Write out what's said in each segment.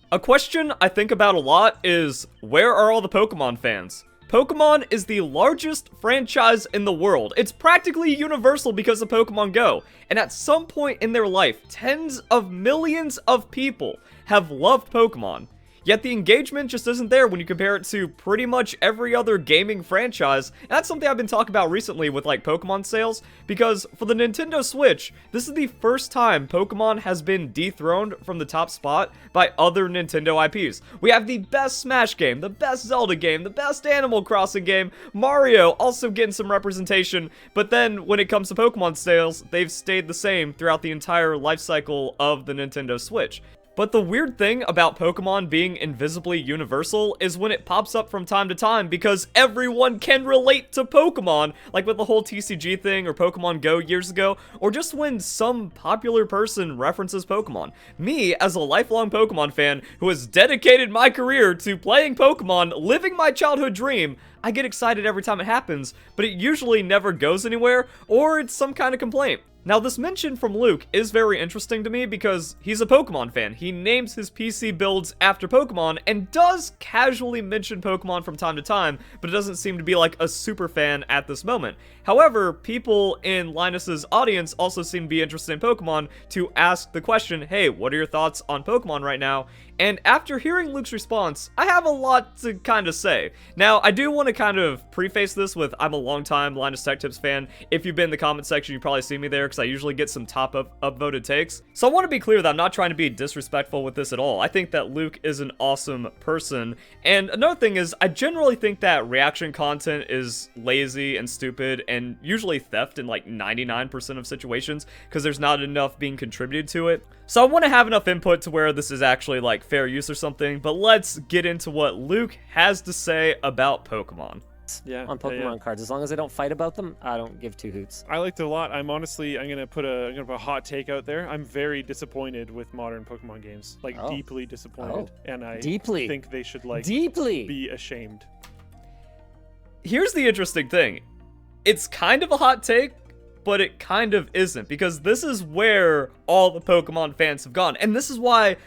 A question I think about a lot is, where are all the Pokemon fans? Pokemon is the largest franchise in the world. It's practically universal because of Pokemon Go. And at some point in their life, tens of millions of people have loved Pokemon. Yet the engagement just isn't there when you compare it to pretty much every other gaming franchise. And that's something I've been talking about recently with like Pokemon sales, because for the Nintendo Switch, this is the first time Pokemon has been dethroned from the top spot by other Nintendo IPs. We have the best Smash game, the best Zelda game, the best Animal Crossing game, Mario also getting some representation, but then when it comes to Pokemon sales, they've stayed the same throughout the entire life cycle of the Nintendo Switch. But the weird thing about Pokemon being invisibly universal is when it pops up from time to time because everyone can relate to Pokemon, like with the whole TCG thing or Pokemon Go years ago, or just when some popular person references Pokemon. Me, as a lifelong Pokemon fan who has dedicated my career to playing Pokemon, living my childhood dream, I get excited every time it happens, but it usually never goes anywhere, or it's some kind of complaint. Now, this mention from Luke is very interesting to me because he's a Pokemon fan. He names his PC builds after Pokemon and does casually mention Pokemon from time to time, but it doesn't seem to be like a super fan at this moment. However, people in Linus's audience also seem to be interested in Pokemon to ask the question, hey, what are your thoughts on Pokemon right now? And after hearing Luke's response, I have a lot to kind of say. Now, I do want to kind of preface this with I'm a longtime Linus Tech Tips fan. If you've been in the comment section, you probably see me there because I usually get some top upvoted takes. So I want to be clear that I'm not trying to be disrespectful with this at all. I think that Luke is an awesome person. And another thing is, I generally think that reaction content is lazy and stupid and usually theft in like 99% of situations because there's not enough being contributed to it. So I want to have enough input to where this is actually like fair use or something, but let's get into what Luke has to say about Pokemon. Yeah, on Pokemon cards. As long as I don't fight about them, I don't give two hoots. I liked it a lot. I'm gonna put a hot take out there. I'm very disappointed with modern Pokemon games. Like deeply disappointed. And I think they should like be ashamed. Here's the interesting thing. It's kind of a hot take, but it kind of isn't, because this is where all the Pokemon fans have gone. And this is why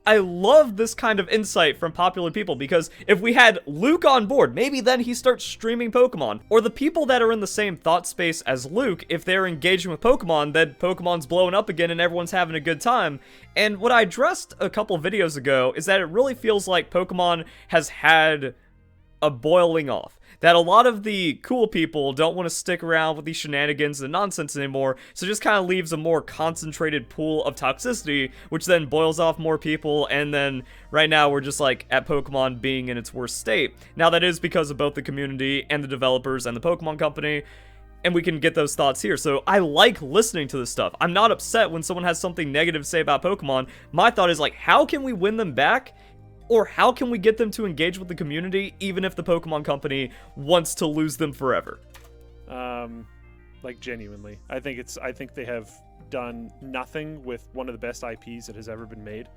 I love this kind of insight from popular people, because if we had Luke on board, maybe then he starts streaming Pokemon. Or the people that are in the same thought space as Luke, if they're engaging with Pokemon, then Pokemon's blowing up again and everyone's having a good time. And what I addressed a couple videos ago is that it really feels like Pokemon has had a boiling off. That a lot of the cool people don't want to stick around with these shenanigans and nonsense anymore, so just kind of leaves a more concentrated pool of toxicity, which then boils off more people, and then right now we're just like at Pokemon being in its worst state. Now that is because of both the community and the developers and the Pokemon Company, and we can get those thoughts here. So I like listening to this stuff. I'm not upset when someone has something negative to say about Pokemon. My thought is like, how can we win them back? Or how can we get them to engage with the community even if the Pokemon Company wants to lose them forever? Like genuinely. I think they have done nothing with one of the best IPs that has ever been made.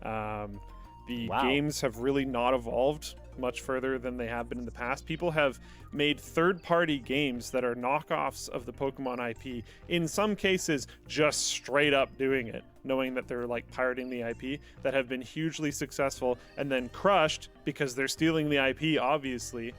The games have really not evolved much further than they have been in the past. People have made third-party games that are knockoffs of the Pokemon IP, in some cases just straight up doing it, knowing that they're like pirating the IP, that have been hugely successful and then crushed because they're stealing the IP, obviously.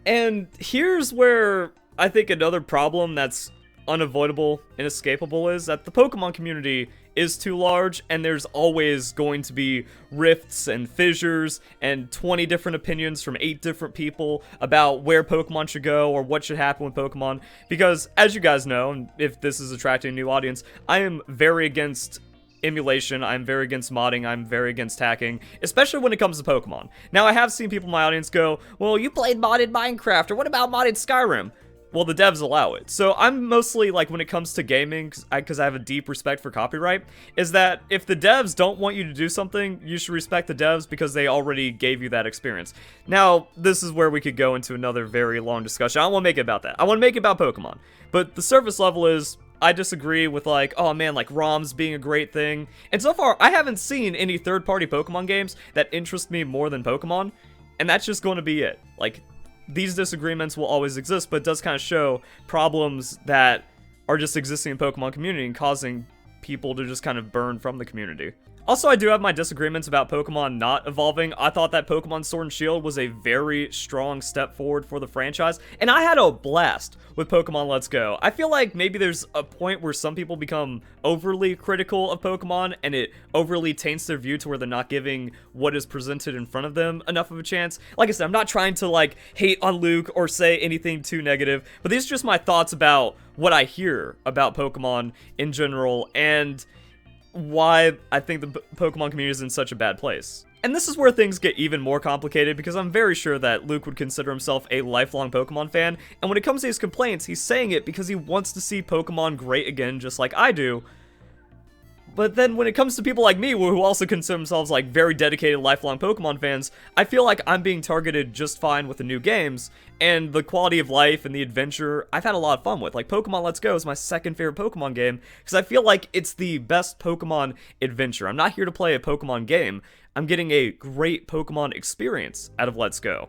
And here's where I think another problem that's unavoidable, inescapable, is that the Pokemon community is too large, and there's always going to be rifts and fissures and 20 different opinions from 8 different people about where Pokemon should go or what should happen with Pokemon. Because, as you guys know, and if this is attracting a new audience, I am very against emulation, I'm very against modding, I'm very against hacking, especially when it comes to Pokemon. Now, I have seen people in my audience go, well, you played modded Minecraft, or what about modded Skyrim? Well, the devs allow it. So I'm mostly like, when it comes to gaming, because I have a deep respect for copyright, is that if the devs don't want you to do something, you should respect the devs because they already gave you that experience. Now, this is where we could go into another very long discussion. I don't want to make it about that. I want to make it about Pokemon. But the surface level is, I disagree with like, oh man, like ROMs being a great thing. And so far, I haven't seen any third-party Pokemon games that interest me more than Pokemon. And that's just going to be it. Like, these disagreements will always exist, but it does kind of show problems that are just existing in Pokemon community and causing people to just kind of burn from the community. Also, I do have my disagreements about Pokemon not evolving. I thought that Pokemon Sword and Shield was a very strong step forward for the franchise, and I had a blast with Pokemon Let's Go. I feel like maybe there's a point where some people become overly critical of Pokemon, and it overly taints their view to where they're not giving what is presented in front of them enough of a chance. Like I said, I'm not trying to, like, hate on Luke or say anything too negative, but these are just my thoughts about what I hear about Pokemon in general, and why I think the Pokemon community is in such a bad place. And this is where things get even more complicated, because I'm very sure that Luke would consider himself a lifelong Pokemon fan, and when it comes to his complaints, he's saying it because he wants to see Pokemon great again, just like I do. But then when it comes to people like me, who also consider themselves like very dedicated lifelong Pokemon fans, I feel like I'm being targeted just fine with the new games, and the quality of life and the adventure I've had a lot of fun with. Like, Pokemon Let's Go is my second favorite Pokemon game, because I feel like it's the best Pokemon adventure. I'm not here to play a Pokemon game, I'm getting a great Pokemon experience out of Let's Go.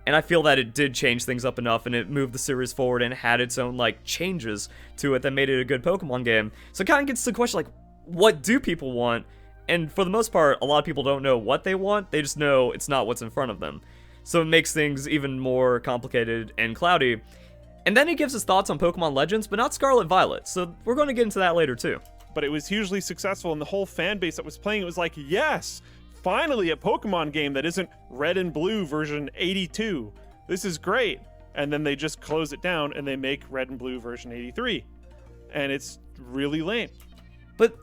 And I feel that it did change things up enough, and it moved the series forward and had its own, like, changes to it that made it a good Pokemon game. So it kind of gets to the question, like, what do people want? And for the most part, a lot of people don't know what they want, they just know it's not what's in front of them. So it makes things even more complicated and cloudy. And then he gives his thoughts on Pokemon Legends, but not Scarlet Violet, so we're going to get into that later too. But it was hugely successful, and the whole fan base that was playing it was like, yes, finally a Pokemon game that isn't Red and Blue version 82. This is great. And then they just close it down and they make Red and Blue version 83. And it's really lame. But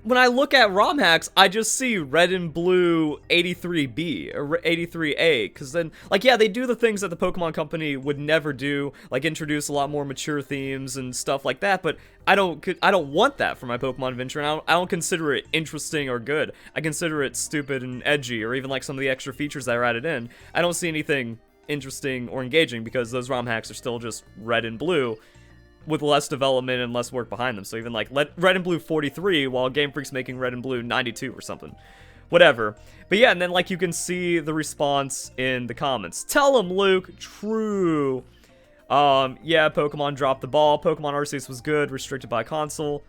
when I look at ROM hacks, I just see Red and Blue 83B or 83A, because then, like, yeah, they do the things that the Pokemon Company would never do, like introduce a lot more mature themes and stuff like that. But I don't want that for my Pokemon adventure, and I don't consider it interesting or good. I consider it stupid and edgy, or even like some of the extra features that are added in. I don't see anything interesting or engaging because those ROM hacks are still just Red and Blue, with less development and less work behind them. So even like Red and Blue 43, while Game Freak's making Red and Blue 92 or something. Whatever. But yeah, and then like you can see the response in the comments. Tell him, Luke. True. Yeah, Pokemon dropped the ball. Pokemon Arceus was good, restricted by console.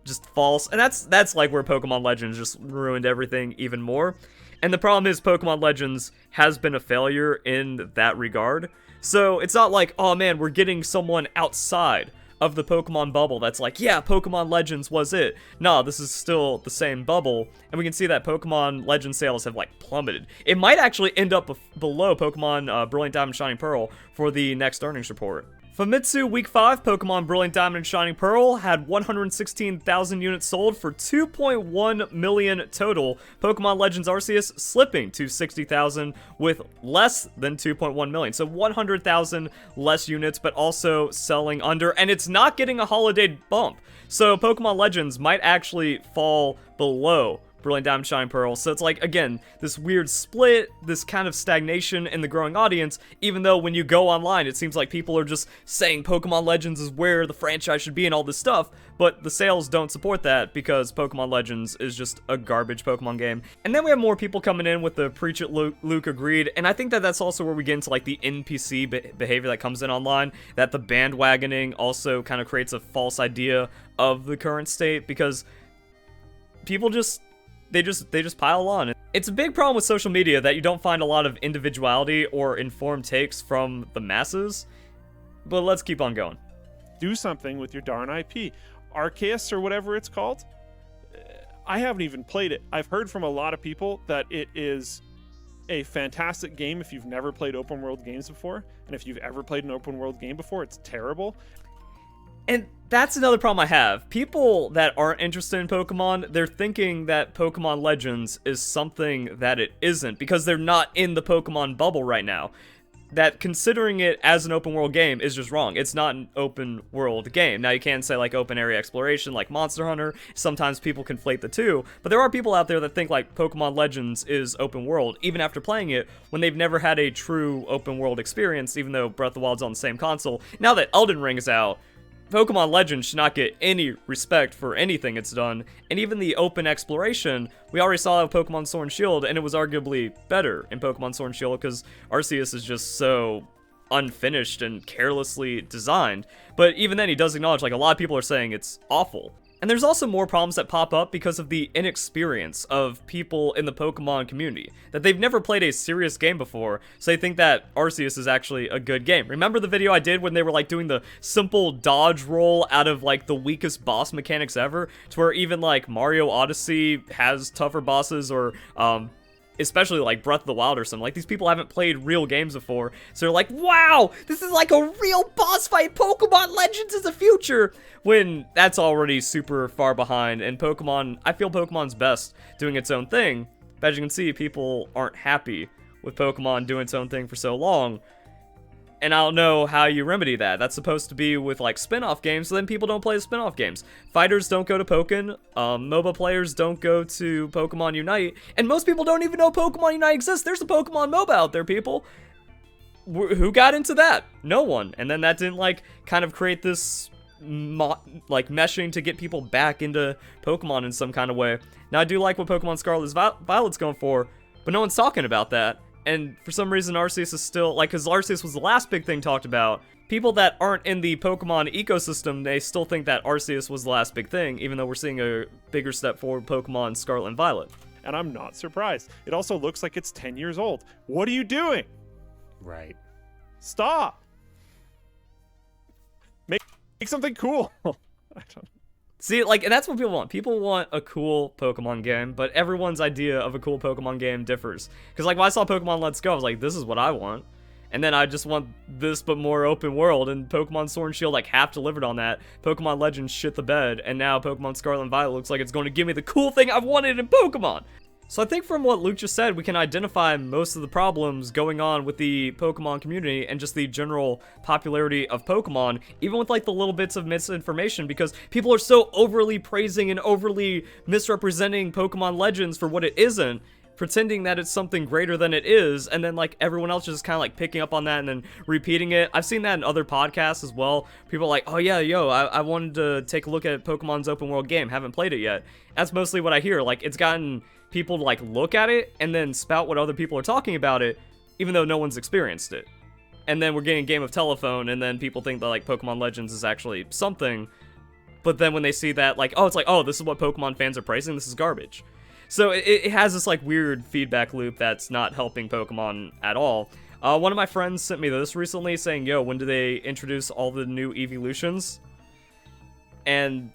Just false. And that's like where Pokemon Legends just ruined everything even more. And the problem is Pokemon Legends has been a failure in that regard. So it's not like, oh man, we're getting someone outside of the Pokemon bubble that's like, yeah, Pokemon Legends was it. No, this is still the same bubble, and we can see that Pokemon Legends sales have like plummeted. It might actually end up below Pokemon Brilliant Diamond Shining Pearl for the next earnings report. Famitsu Week 5, Pokemon Brilliant Diamond and Shining Pearl had 116,000 units sold for 2.1 million total. Pokemon Legends Arceus slipping to 60,000 with less than 2.1 million. So 100,000 less units, but also selling under, and it's not getting a holiday bump. So Pokemon Legends might actually fall below Brilliant Diamond Shining Pearl. So it's like, again, this weird split, this kind of stagnation in the growing audience, even though when you go online, it seems like people are just saying Pokemon Legends is where the franchise should be and all this stuff, but the sales don't support that because Pokemon Legends is just a garbage Pokemon game. And then we have more people coming in with the preach it Luke agreed, and I think that that's also where we get into like the NPC behavior that comes in online, that the bandwagoning also kind of creates a false idea of the current state, because people just they just pile on. It's a big problem with social media that you don't find a lot of individuality or informed takes from the masses, but let's keep on going. Do something with your darn IP. Arceus or whatever it's called, I haven't even played it. I've heard from a lot of people that it is a fantastic game if you've never played open world games before, and if you've ever played an open world game before, it's terrible. And that's another problem I have. People that aren't interested in Pokemon, they're thinking that Pokemon Legends is something that it isn't, because they're not in the Pokemon bubble right now. That considering it as an open world game is just wrong. It's not an open world game. Now you can say like open area exploration, like Monster Hunter. Sometimes people conflate the two, but there are people out there that think like Pokemon Legends is open world, even after playing it, when they've never had a true open world experience, even though Breath of the Wild's on the same console. Now that Elden Ring is out, Pokemon Legends should not get any respect for anything it's done, and even the open exploration, we already saw in Pokemon Sword and Shield, and it was arguably better in Pokemon Sword and Shield because Arceus is just so unfinished and carelessly designed. But even then, he does acknowledge, like, a lot of people are saying it's awful. And there's also more problems that pop up because of the inexperience of people in the Pokemon community, that they've never played a serious game before, so they think that Arceus is actually a good game. Remember the video I did when they were like doing the simple dodge roll out of like the weakest boss mechanics ever, to where even like Mario Odyssey has tougher bosses, or especially like Breath of the Wild or something. Like, these people haven't played real games before, so they're like, wow, this is like a real boss fight. Pokemon Legends is the future, when that's already super far behind. And Pokemon, I feel Pokemon's best doing its own thing, but as you can see, people aren't happy with Pokemon doing its own thing for so long. And I don't know how you remedy that. That's supposed to be with like spin-off games, so then people don't play the spin-off games. Fighters don't go to Pokken, MOBA players don't go to Pokemon Unite, and most people don't even know Pokemon Unite exists. There's a Pokemon MOBA out there, people. Who got into that? No one. And then that didn't like kind of create this like meshing to get people back into Pokemon in some kind of way. Now, I do like what Pokemon Scarlet Violet's going for, but no one's talking about that. And for some reason, Arceus is still, like, because Arceus was the last big thing talked about. People that aren't in the Pokemon ecosystem, they still think that Arceus was the last big thing, even though we're seeing a bigger step forward with Pokemon Scarlet and Violet. And I'm not surprised. It also looks like it's 10 years old. What are you doing? Right. Stop. Make something cool. I don't. See, like, and that's what people want. People want a cool Pokemon game, but everyone's idea of a cool Pokemon game differs. Because, like, when I saw Pokemon Let's Go, I was like, this is what I want. And then I just want this, but more open world, and Pokemon Sword and Shield, like, half delivered on that. Pokemon Legends shit the bed, and now Pokemon Scarlet and Violet looks like it's going to give me the cool thing I've wanted in Pokemon. So I think from what Luke just said, we can identify most of the problems going on with the Pokemon community and just the general popularity of Pokemon, even with like the little bits of misinformation, because people are so overly praising and overly misrepresenting Pokemon Legends for what it isn't, pretending that it's something greater than it is, and then like everyone else just kind of like picking up on that and then repeating it. I've seen that in other podcasts as well. People are like, oh yeah, yo, I wanted to take a look at Pokemon's open world game, haven't played it yet. That's mostly what I hear. Like, it's gotten people to like look at it and then spout what other people are talking about it, even though no one's experienced it. And then we're getting Game of Telephone, and then people think that like Pokemon Legends is actually something, but then when they see that, like, oh, it's like, oh, this is what Pokemon fans are praising, this is garbage. So it has this like weird feedback loop that's not helping Pokemon at all. One of my friends sent me this recently saying, yo, when do they introduce all the new evolutions? And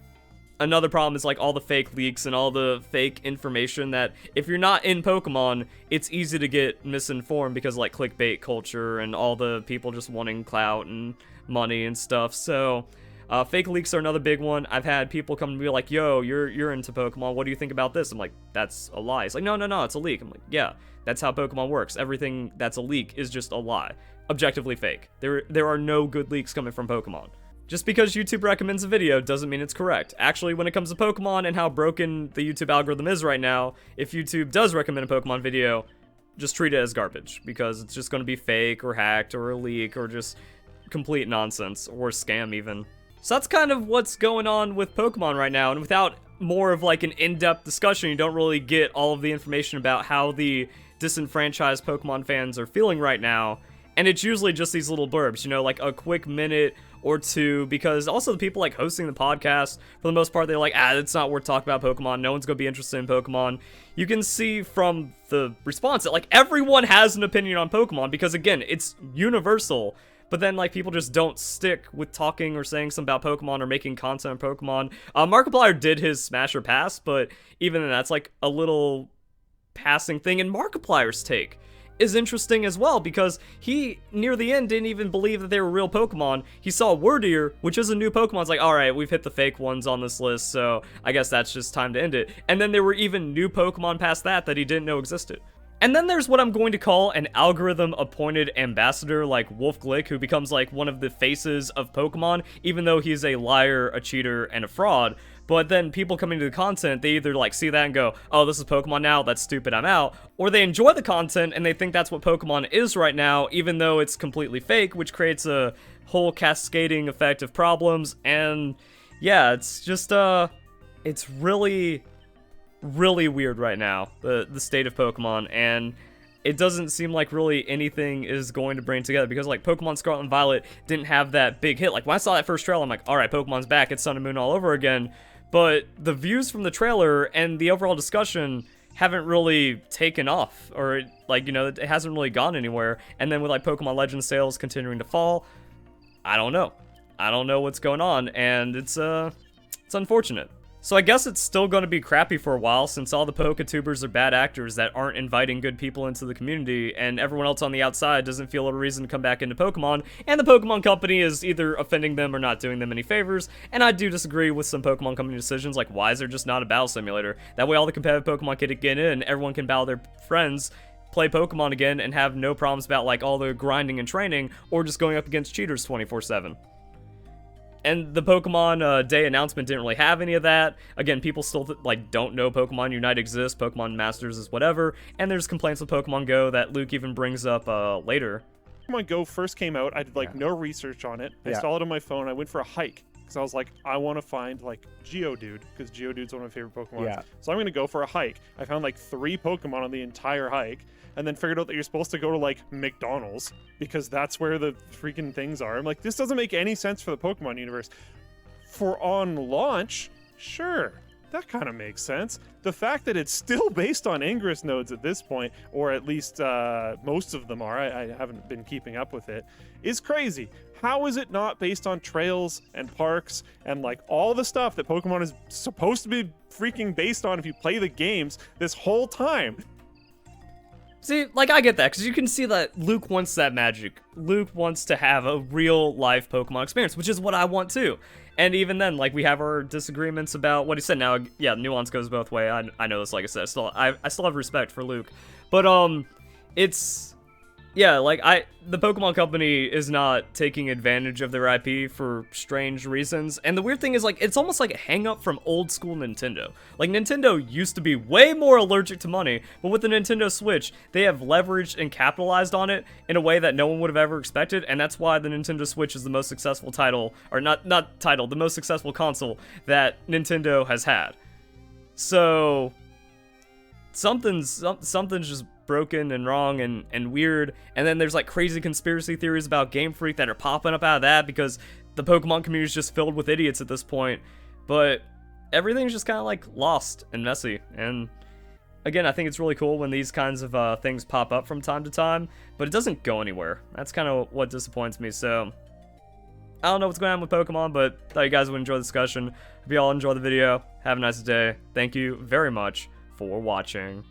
another problem is like all the fake leaks and all the fake information that if you're not in Pokemon, it's easy to get misinformed because like clickbait culture and all the people just wanting clout and money and stuff. So fake leaks are another big one. I've had people come to me like, yo, you're into Pokemon, what do you think about this? I'm like, that's a lie. It's like, no, it's a leak. I'm like, yeah, that's how Pokemon works. Everything that's a leak is just a lie. Objectively fake. There are no good leaks coming from Pokemon. Just because YouTube recommends a video doesn't mean it's correct. Actually, when it comes to Pokemon and how broken the YouTube algorithm is right now, if YouTube does recommend a Pokemon video, just treat it as garbage, because it's just going to be fake or hacked or a leak or just complete nonsense or scam even. So that's kind of what's going on with Pokemon right now, and without more of like an in-depth discussion, you don't really get all of the information about how the disenfranchised Pokemon fans are feeling right now. And it's usually just these little blurbs, you know, like a quick minute or two, because also the people like hosting the podcast, for the most part, they're like, it's not worth talking about Pokemon, no one's gonna be interested in Pokemon. You can see from the response that like everyone has an opinion on Pokemon, because again, it's universal, but then like people just don't stick with talking or saying something about Pokemon or making content on Pokemon. Markiplier did his Smash or Pass, but even then that's like a little passing thing, and Markiplier's take is interesting as well, because he, near the end, didn't even believe that they were real Pokemon. He saw Wordier, which is a new Pokemon. It's like, alright, we've hit the fake ones on this list, so I guess that's just time to end it. And then there were even new Pokemon past that he didn't know existed. And then there's what I'm going to call an algorithm-appointed ambassador like Wolf Glick, who becomes like one of the faces of Pokemon, even though he's a liar, a cheater, and a fraud. But then people coming to the content, they either like see that and go, oh, this is Pokemon now, that's stupid, I'm out. Or they enjoy the content and they think that's what Pokemon is right now, even though it's completely fake, which creates a whole cascading effect of problems. And yeah, it's just, it's really weird right now, the state of Pokemon, and it doesn't seem like really anything is going to bring together, because like Pokemon Scarlet and Violet didn't have that big hit. Like when I saw that first trailer, I'm like, alright, Pokemon's back, it's Sun and Moon all over again. but the views from the trailer and the overall discussion haven't really taken off, or like, you know, it hasn't really gone anywhere. And then with like Pokemon Legends sales continuing to fall, I don't know what's going on, and it's unfortunate. So I guess it's still going to be crappy for a while, since all the Poketubers are bad actors that aren't inviting good people into the community, and everyone else on the outside doesn't feel a reason to come back into Pokemon, and the Pokemon Company is either offending them or not doing them any favors. And I do disagree with some Pokemon Company decisions, like why is there just not a battle simulator? That way all the competitive Pokemon can get in, everyone can battle their friends, play Pokemon again, and have no problems about like all the grinding and training, or just going up against cheaters 24/7. And the Pokemon Day announcement didn't really have any of that. Again, people still like don't know Pokemon Unite exists, Pokemon Masters is whatever, and there's complaints with Pokemon Go that Luke even brings up later. Pokemon Go first came out, I did like no research on it. I installed it on my phone. I went for a hike because I was like, I want to find like Geodude, because Geodude's one of my favorite Pokemon. Yeah. So I'm gonna go for a hike. I found like 3 Pokemon on the entire hike, and then figured out that you're supposed to go to like McDonald's because that's where the freaking things are. I'm like, this doesn't make any sense for the Pokemon universe. For on launch, sure, that kind of makes sense. The fact that it's still based on Ingress nodes at this point, or at least most of them are, I haven't been keeping up with it, is crazy. How is it not based on trails and parks and like all the stuff that Pokemon is supposed to be freaking based on if you play the games this whole time? See, like, I get that, because you can see that Luke wants that magic. Luke wants to have a real-life Pokemon experience, which is what I want, too. And even then, like, we have our disagreements about what he said. Now, yeah, nuance goes both ways. I know this, like I said. I still have respect for Luke. But, it's... Yeah, like, the Pokemon Company is not taking advantage of their IP for strange reasons. And the weird thing is, like, it's almost like a hang-up from old-school Nintendo. Like, Nintendo used to be way more allergic to money, but with the Nintendo Switch, they have leveraged and capitalized on it in a way that no one would have ever expected, and that's why the Nintendo Switch is the most successful title, or not title, the most successful console that Nintendo has had. So... something's just broken and wrong and weird, and then there's like crazy conspiracy theories about Game Freak that are popping up out of that because the Pokemon community is just filled with idiots at this point. But everything's just kind of like lost and messy, and again, I think it's really cool when these kinds of things pop up from time to time, but it doesn't go anywhere. That's kind of what disappoints me. So I don't know what's going on with Pokemon, but thought you guys would enjoy the discussion. Hope you all enjoy the video. Have a nice day. Thank you very much for watching.